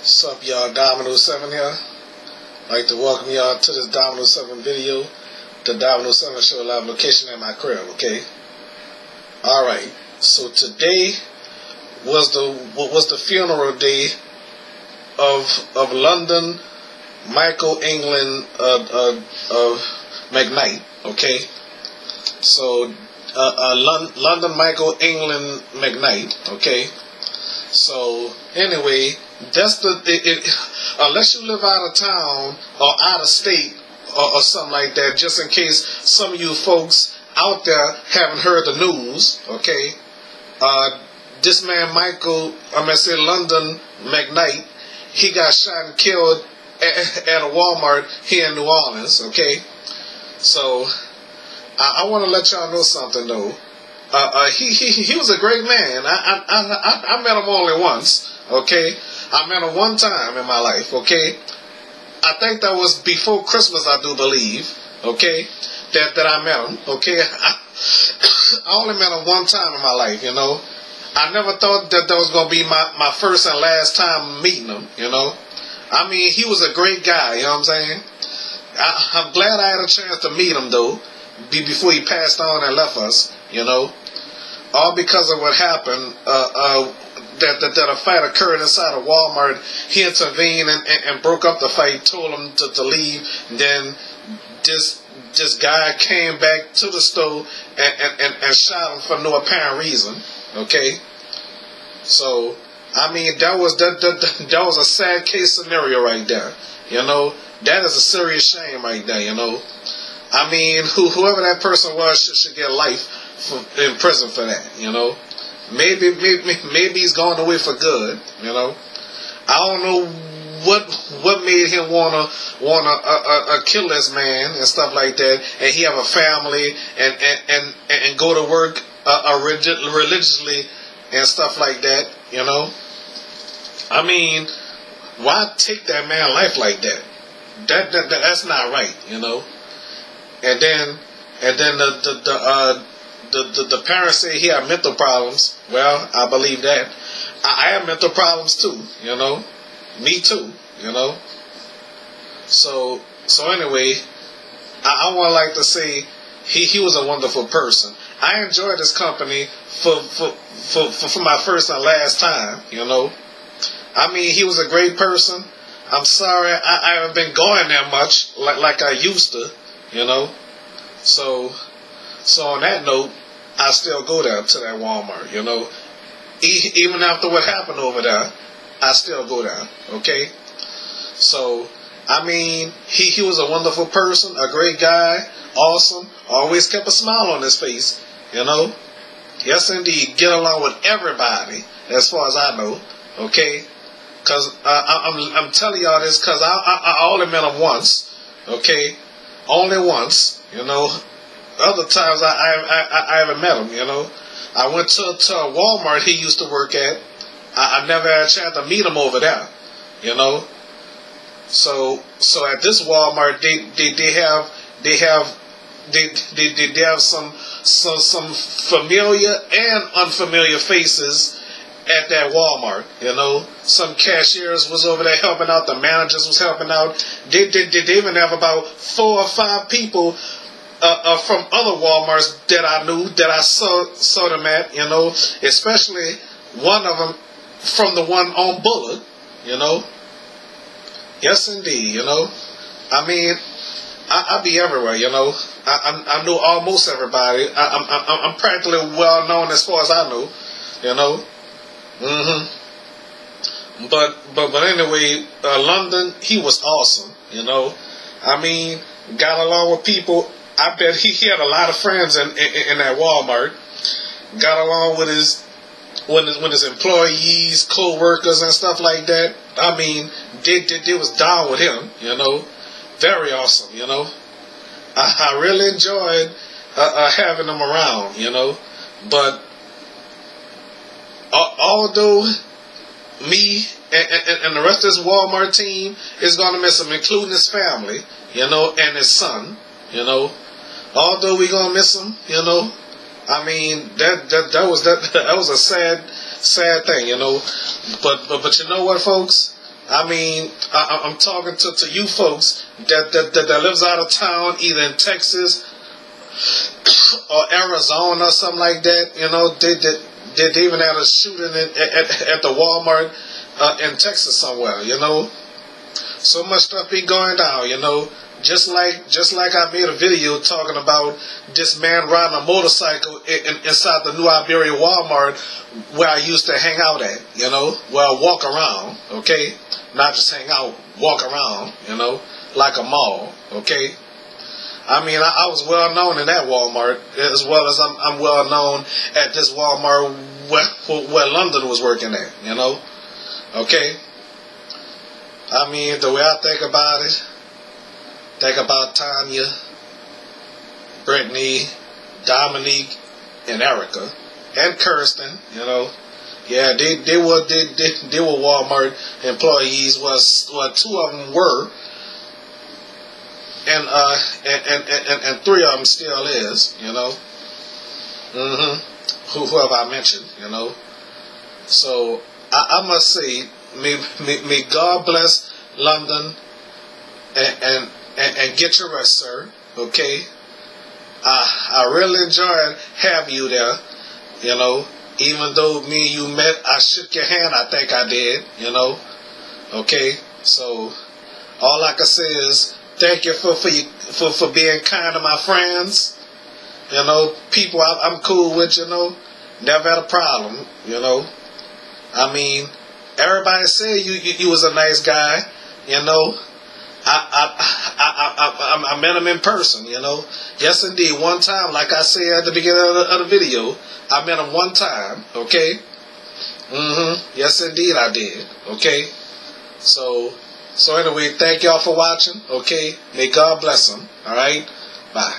What's up, y'all? Dominoes 7 here. I'd like to welcome y'all to this Dominoes 7 video. The Dominoes 7 show live location at my crib, okay? Alright, so today was the funeral day of London Michael England McKnight, okay? So London Michael England McKnight, okay? So anyway, that's unless you live out of town or out of state or something like that, just in case some of you folks out there haven't heard the news, okay? This man London McKnight, he got shot and killed at a Walmart here in New Orleans, okay? So I want to let y'all know something though. He was a great man. I met him only once, okay? I met him one time in my life, okay? I think that was before Christmas, I do believe, okay? That I met him, okay? I only met him one time in my life, you know? I never thought that was going to be my first and last time meeting him, you know? I mean, he was a great guy, you know what I'm saying? I'm glad I had a chance to meet him, though, before he passed on and left us, you know? All because of what happened, that a fight occurred inside a Walmart. He intervened and broke up the fight, told him to leave. Then this guy came back to the store and shot him for no apparent reason. Okay, so I mean that was a sad case scenario right there. You know, that is a serious shame right there. You know, I mean whoever that person was should get life in prison for that. You know. Maybe he's gone away for good, you know. I don't know what made him wanna kill this man and stuff like that. And he have a family and go to work religiously and stuff like that, you know. I mean, why take that man's life like that? That's not right, you know. And then the parents say he had mental problems. Well, I believe that. I have mental problems too, you know. Me too, you know. So anyway, I would like to say he was a wonderful person. I enjoyed his company for my first and last time, you know. I mean, he was a great person. I'm sorry I haven't been going there much like I used to, you know. So on that note, I still go down to that Walmart, you know. Even after what happened over there, I still go down, okay? So, I mean, he was a wonderful person, a great guy, awesome, always kept a smile on his face, you know. Yes, indeed, get along with everybody, as far as I know, okay? Because I'm telling y'all this because I only met him once, okay? Only once, you know. Other times I haven't met him, you know. I went to a Walmart he used to work at. I never had a chance to meet him over there, you know. So at this Walmart they have some familiar and unfamiliar faces at that Walmart, you know. Some cashiers was over there helping out. The managers was helping out. They even have about 4 or 5 people from other Walmarts that I knew, that I saw them at, you know, especially one of them from the one on Bullard, you know. Yes, indeed, you know. I mean, I be everywhere, you know. I know almost everybody. I'm practically well known as far as I know, you know. But anyway, London, he was awesome, you know. I mean, got along with people. I bet he had a lot of friends in that Walmart. Got along with his employees, co-workers and stuff like that. I mean, they was down with him, you know. Very awesome, you know. I really enjoyed having him around, you know. But although me and the rest of this Walmart team is going to miss him, including his family, you know, and his son, you know. Although we're gonna miss him, you know, I mean that was a sad thing, you know. But you know what, folks? I mean, I'm talking to you folks that lives out of town, either in Texas or Arizona or something like that. You know, they even had a shooting at the Walmart in Texas somewhere. You know, so much stuff be going down. You know, just like I made a video talking about this man riding a motorcycle inside the New Iberia Walmart where I used to hang out at. You know, where I walk around. Okay. Not just hang out, walk around, you know, like a mall, okay? I mean, I was well known in that Walmart, as well as I'm well known at this Walmart where London was working at, you know? Okay? I mean, the way I think about it, think about Tanya, Brittany, Dominique, and Erica, and Kirsten, you know? Yeah, they were Walmart employees. Well, two of them were, and three of them still is. You know, whoever I mentioned. You know, so I must say, may God bless London, and get your rest, sir. Okay, I really enjoyed having you there. You know. Even though me and you met, I shook your hand, I think I did, you know. Okay, so all I can say is thank you for being kind to my friends. You know, people I'm cool with, you know. Never had a problem, you know. I mean, everybody said you was a nice guy, you know. I met him in person, you know. Yes, indeed. One time, like I said at the beginning of the video, I met him one time, okay? Yes, indeed, I did, okay? So anyway, thank y'all for watching, okay? May God bless them, all right? Bye.